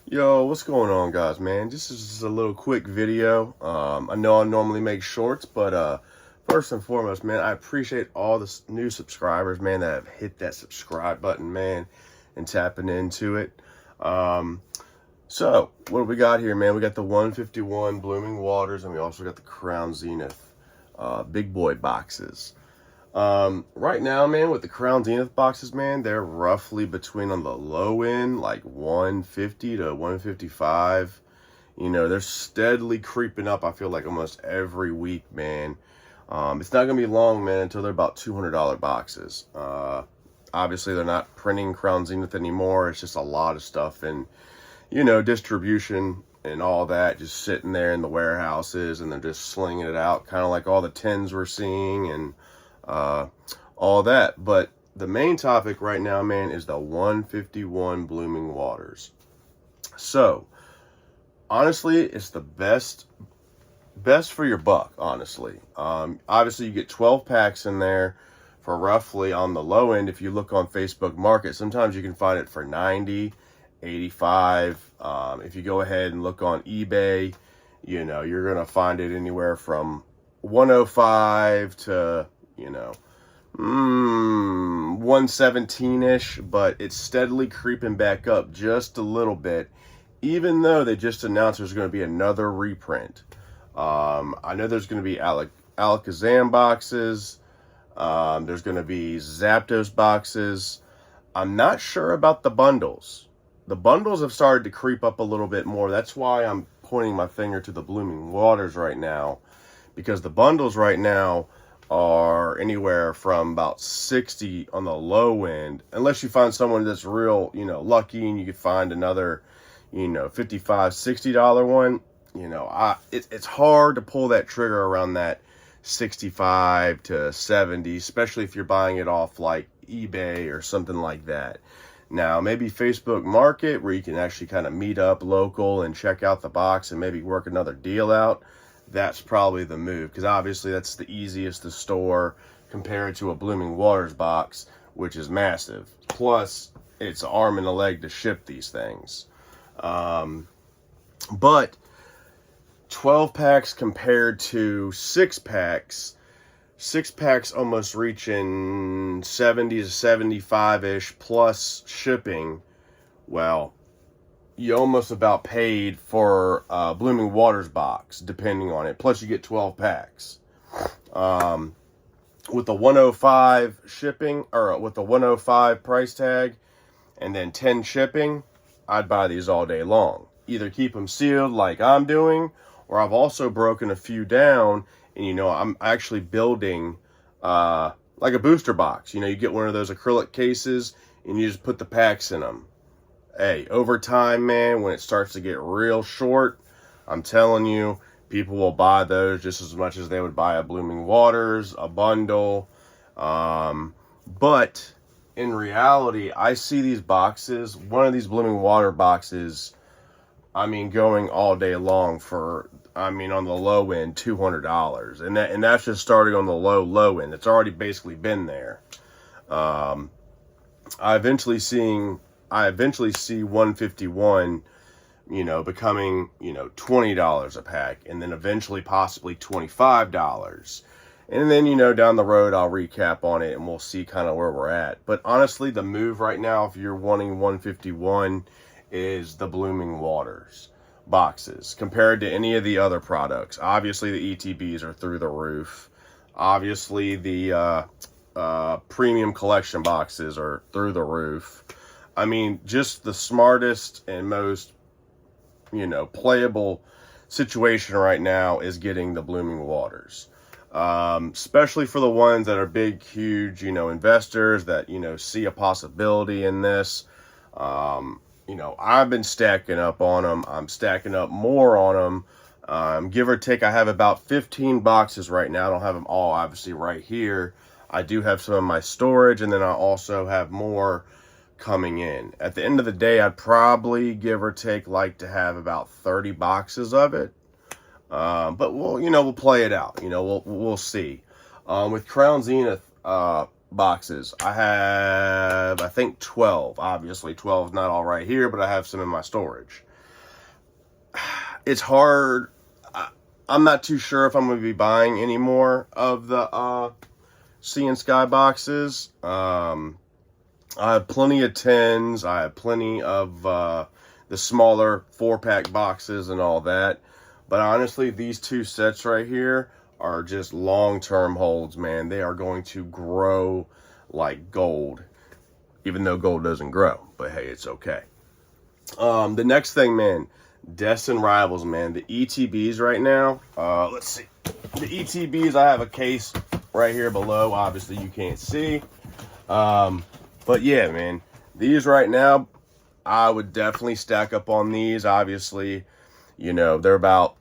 Yo, what's going on, guys, man? This is just a little quick video. I know I normally make shorts, but first and foremost, man, I appreciate all the new subscribers, man, that have hit that subscribe button, man, and tapping into it. So what do we got here, man? We got the 151 Blooming Waters, and we also got the Crown Zenith big boy boxes. Right now, man, with the Crown Zenith boxes, man, they're roughly between on the low end, like 150 to 155. You know, they're steadily creeping up, I feel like, almost every week, man. It's not going to be long, man, until they're about $200 boxes. Obviously, they're not printing Crown Zenith anymore. It's just a lot of stuff and, you know, distribution and all that just sitting there in the warehouses, and they're just slinging it out, kind of like all the 10s we're seeing and all that. But the main topic right now, man, is the 151 Blooming Waters. So honestly, it's the best for your buck, honestly. Obviously you get 12 packs in there for roughly, on the low end, if you look on Facebook Market, sometimes you can find it for 90, 85. If you go ahead and look on eBay, you know, you're gonna find it anywhere from 105 to, you know, 117-ish, but it's steadily creeping back up just a little bit, even though they just announced there's going to be another reprint. I know there's going to be Alakazam boxes. There's going to be Zapdos boxes. I'm not sure about the bundles. The bundles have started to creep up a little bit more. That's why I'm pointing my finger to the Blooming Waters right now, because the bundles right now are anywhere from about 60 on the low end, unless you find someone that's real, you know, lucky, and you could find another, you know, $55, $60 one. You know, it's hard to pull that trigger around that 65 to 70, especially if you're buying it off like eBay or something like that. Now, maybe Facebook Market, where you can actually kind of meet up local and check out the box and maybe work another deal out. That's probably the move, because obviously that's the easiest to store compared to a Blooming Waters box, which is massive. Plus, it's an arm and a leg to ship these things. But 12 packs compared to 6 packs, 6 packs almost reaching 70 to 75-ish plus shipping. Well, you almost about paid for Blooming Waters box, depending on it. Plus, you get 12 packs. With the 105 shipping, or with the 105 price tag, and then 10 shipping, I'd buy these all day long. Either keep them sealed like I'm doing, or I've also broken a few down, and, you know, I'm actually building like a booster box. You know, you get one of those acrylic cases, and you just put the packs in them. Hey, over time, man, when it starts to get real short, I'm telling you, people will buy those just as much as they would buy a Blooming Waters, a bundle. But in reality, I see these boxes, one of these Blooming Water boxes, I mean, going all day long for, I mean, on the low end, $200. And that's just starting on the low end. It's already basically been there. I eventually see 151, you know, becoming, you know, $20 a pack, and then eventually possibly $25. And then, you know, down the road, I'll recap on it and we'll see kind of where we're at. But honestly, the move right now, if you're wanting 151, is the Blooming Waters boxes compared to any of the other products. Obviously, the ETBs are through the roof. Obviously, the premium collection boxes are through the roof. I mean, just the smartest and most, you know, playable situation right now is getting the Blooming Waters. Especially for the ones that are big, huge, you know, investors that, you know, see a possibility in this. You know, I've been stacking up on them. I'm stacking up more on them. Give or take, I have about 15 boxes right now. I don't have them all, obviously, right here. I do have some in my storage, and then I also have more coming in. At the end of the day, I'd probably, give or take, like to have about 30 boxes of it. But we'll play it out. You know, we'll see. With Crown Zenith boxes, I have, I think, 12. Obviously, 12 is not all right here, but I have some in my storage. it's hard. I'm not too sure if I'm going to be buying any more of the Sea and Sky boxes. I have plenty of 10s. I have plenty of the smaller 4-pack boxes and all that. But honestly, these two sets right here are just long-term holds, man. They are going to grow like gold, even though gold doesn't grow. But hey, it's okay. The next thing, man, Destin Rivals, man. The ETBs right now. Let's see. The ETBs, I have a case right here below. Obviously, you can't see. But yeah, man, these right now, I would definitely stack up on these. Obviously, you know, they're about,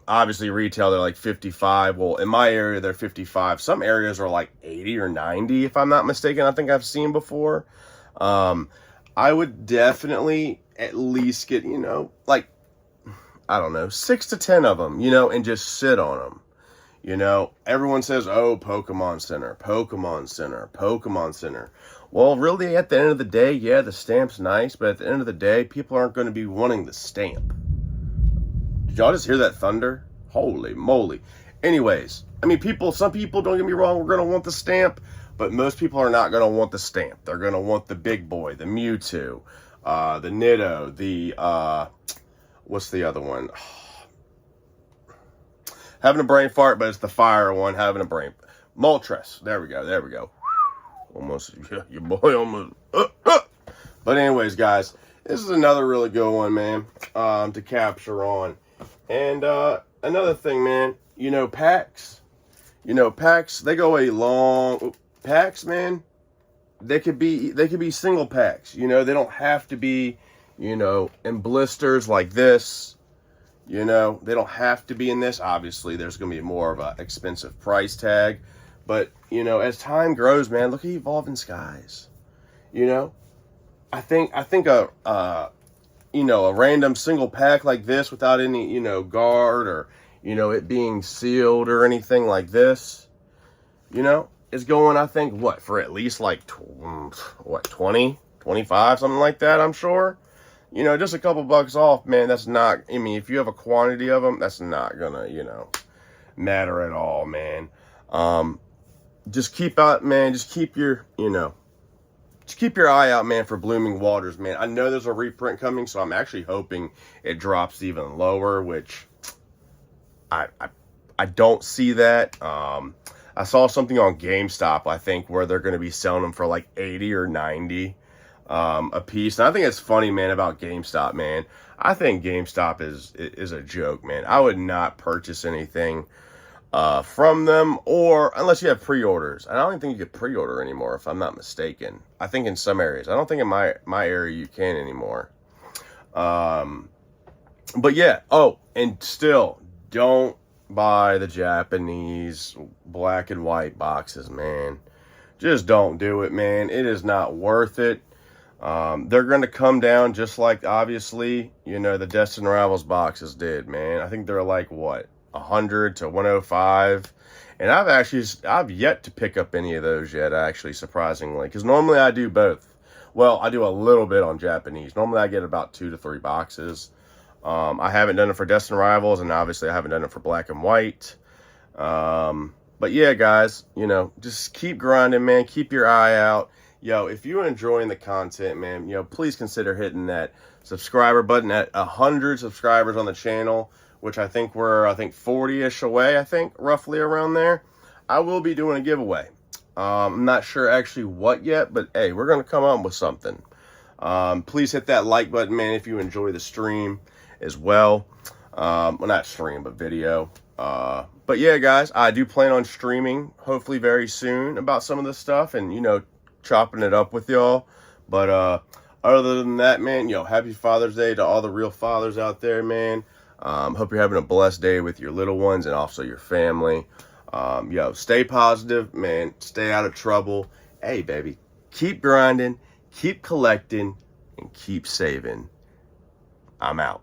obviously retail, they're like 55. Well, in my area, they're 55. Some areas are like 80 or 90, if I'm not mistaken. I think I've seen before. I would definitely at least get, you know, like, I don't know, 6 to 10 of them, you know, and just sit on them. You know, everyone says, oh, Pokemon Center, Pokemon Center, Pokemon Center. Well, really, at the end of the day, yeah, the stamp's nice, but at the end of the day, people aren't going to be wanting the stamp. Did y'all just hear that thunder? Holy moly. Anyways, I mean, some people, don't get me wrong, we're going to want the stamp, but most people are not going to want the stamp. They're going to want the big boy, the Mewtwo, the Nitto, the, what's the other one? Having a brain fart, but it's the fire one. Having a brain. Moltres. There we go. Almost, your boy almost. But anyways, guys, this is another really good one, man, to capture on. And another thing, man, you know, packs. You know, packs, they go a long... Packs, man, they could be single packs. You know, they don't have to be, you know, in blisters like this. You know, they don't have to be in this. Obviously, there's going to be more of an expensive price tag. But, you know, as time grows, man, look at Evolving Skies. You know, I think a you know, a random single pack like this without any, you know, guard or, you know, it being sealed or anything like this, you know, is going, I think, what, for at least like, 20, 25, something like that, I'm sure. You know, just a couple bucks off, man, that's not, I mean, if you have a quantity of them, that's not gonna, you know, matter at all, man. Just keep out, man, just keep your, you know, just keep your eye out, man, for Blooming Waters, man. I know there's a reprint coming, so I'm actually hoping it drops even lower, which I don't see that. I saw something on GameStop, I think, where they're going to be selling them for like 80 or 90 a piece. And I think it's funny, man, about GameStop, man. I think GameStop is a joke, man. I would not purchase anything from them, or unless you have pre-orders. I don't even think you can pre-order anymore, if I'm not mistaken. I think in some areas. I don't think in my area you can anymore. But yeah. Oh, and still, don't buy the Japanese black and white boxes, man. Just don't do it, man. It is not worth it. They're going to come down just like, obviously, you know, the Destin Rivals boxes did, man. I think they're like, what, 100 to 105. And I've yet to pick up any of those yet, actually, surprisingly. Because normally I do both. Well, I do a little bit on Japanese. Normally I get about 2 to 3 boxes. I haven't done it for Destin Rivals, and obviously I haven't done it for black and white. But yeah, guys, you know, just keep grinding, man. Keep your eye out. Yo, if you're enjoying the content, man, you know, please consider hitting that subscriber button at 100 subscribers on the channel, which I think we're, 40-ish away, I think, roughly around there. I will be doing a giveaway. I'm not sure actually what yet, but hey, we're going to come up with something. Please hit that like button, man, if you enjoy the stream as well. Well, not stream, but video. But yeah, guys, I do plan on streaming, hopefully very soon, about some of this stuff and, you know, chopping it up with y'all. But other than that, man, yo, happy Father's Day to all the real fathers out there, man. Hope you're having a blessed day with your little ones and also your family. Yo, stay positive, man. Stay out of trouble. Hey, baby, keep grinding, keep collecting, and keep saving. I'm out.